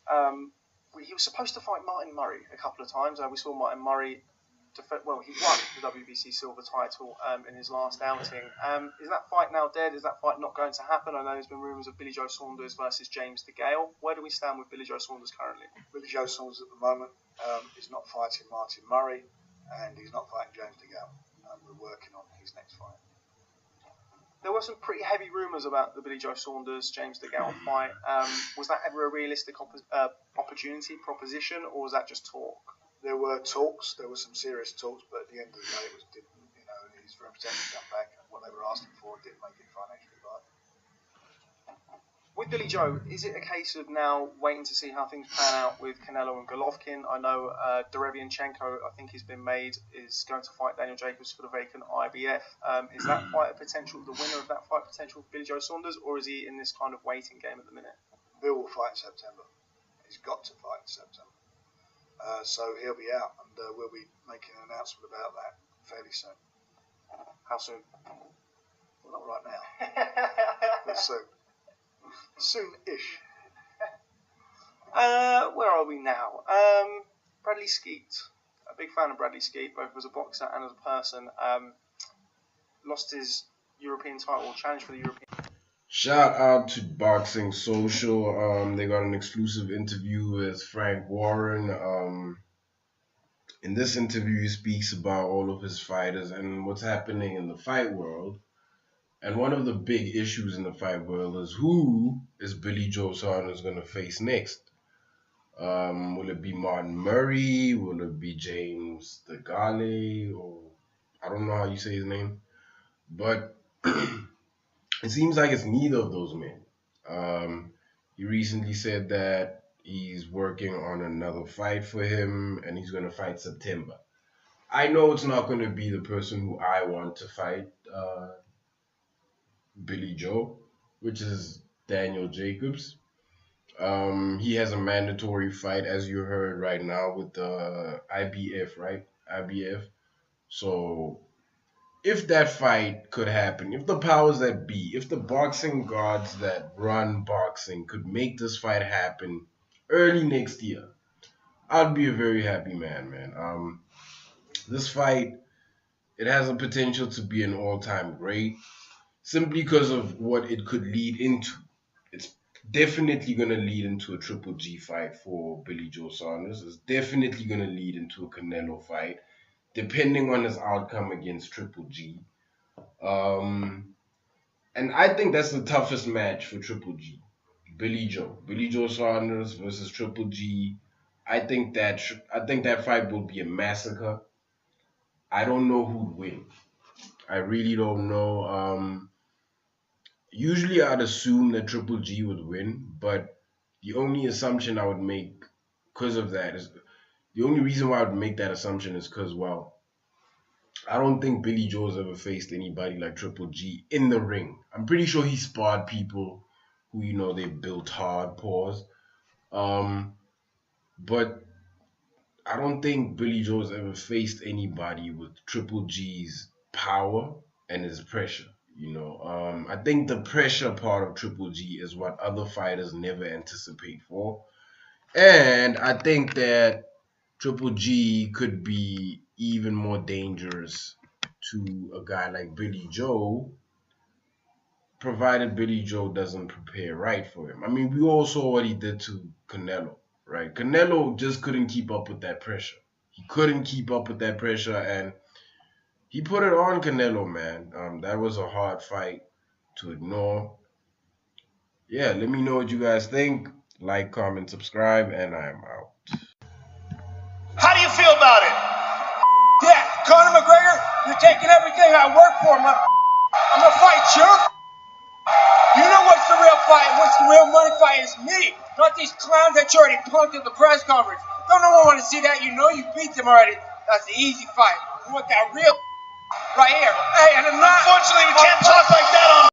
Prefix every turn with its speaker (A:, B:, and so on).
A: He was supposed to fight Martin Murray a couple of times. We saw Martin Murray. He won the WBC silver title in his last outing. Is that fight now dead? Is that fight not going to happen? I know there's been rumours of Billy Joe Saunders versus James DeGale. Where do we stand with Billy Joe Saunders currently?
B: Billy Joe Saunders at the moment is not fighting Martin Murray, and he's not fighting James DeGale. We're working on his next fight.
A: There were some pretty heavy rumours about the Billy Joe Saunders James DeGale fight. Was that ever a realistic proposition, or was that just talk?
B: There were talks. There were some serious talks, but at the end of the day, it didn't. His representative come back, and what they were asking for didn't make it financially viable.
A: With Billy Joe, is it a case of now waiting to see how things pan out with Canelo and Golovkin? I know Derevianchenko, I think, has been made, is going to fight Daniel Jacobs for the vacant IBF. Is that fight a potential, the winner of that fight potential for Billy Joe Saunders, or is he in this kind of waiting game at the minute?
B: Bill will fight in September. He's got to fight in September. So he'll be out, and we'll be making an announcement about that fairly soon.
A: How soon?
B: Well, not right now, but soon. Soon-ish.
A: Where are we now? Bradley Skeet. A big fan of Bradley Skeet, both as a boxer and as a person. Lost his European title, challenge for the European.
C: Shout out to Boxing Social. They got an exclusive interview with Frank Warren. In this interview, he speaks about all of his fighters and what's happening in the fight world. And one of the big issues in the fight world is who is Billy Joe Saunders going to face next? Will it be Martin Murray? Will it be James DeGale? Or I don't know how you say his name. But it seems like it's neither of those men. He recently said that he's working on another fight for him, and he's going to fight September. I know it's not going to be the person who I want to fight, Billy Joe, which is Daniel Jacobs. He has a mandatory fight, as you heard right now, with the IBF, right? IBF. So if that fight could happen, if the powers that be, if the boxing gods that run boxing could make this fight happen early next year, I'd be a very happy man. This fight, it has a potential to be an all-time great simply because of what it could lead into. It's definitely going to lead into a Triple G fight for Billy Joe Saunders. It's definitely going to lead into a Canelo fight, depending on his outcome against Triple G. And I think that's the toughest match for Triple G. Billy Joe Saunders versus Triple G. I think that fight will be a massacre. I don't know who'd win. I really don't know. Usually I'd assume that Triple G would win, but the only assumption I would make because of that is, the only reason why I would make that assumption is because, well, I don't think Billy Joe's ever faced anybody like Triple G in the ring. I'm pretty sure he sparred people who, they built hard, pause. But I don't think Billy Joe's ever faced anybody with Triple G's power and his pressure. I think the pressure part of Triple G is what other fighters never anticipate for. And I think that Triple G could be even more dangerous to a guy like Billy Joe, provided Billy Joe doesn't prepare right for him. I mean, we all saw what he did to Canelo, right? Canelo just couldn't keep up with that pressure. He couldn't keep up with that pressure, and he put it on Canelo, man. That was a hard fight to ignore. Yeah, let me know what you guys think. Like, comment, subscribe, and I am out.
D: How do you feel about it? Yeah, Conor McGregor, you're taking everything I work for. I'm gonna fight you. You know what's the real fight? What's the real money fight? Is me, not these clowns that you already punked at the press conference. Don't no one want to see that. You know you beat them already. That's the easy fight. You want that real right here. Hey, and I'm not. Unfortunately, we can't talk like that on.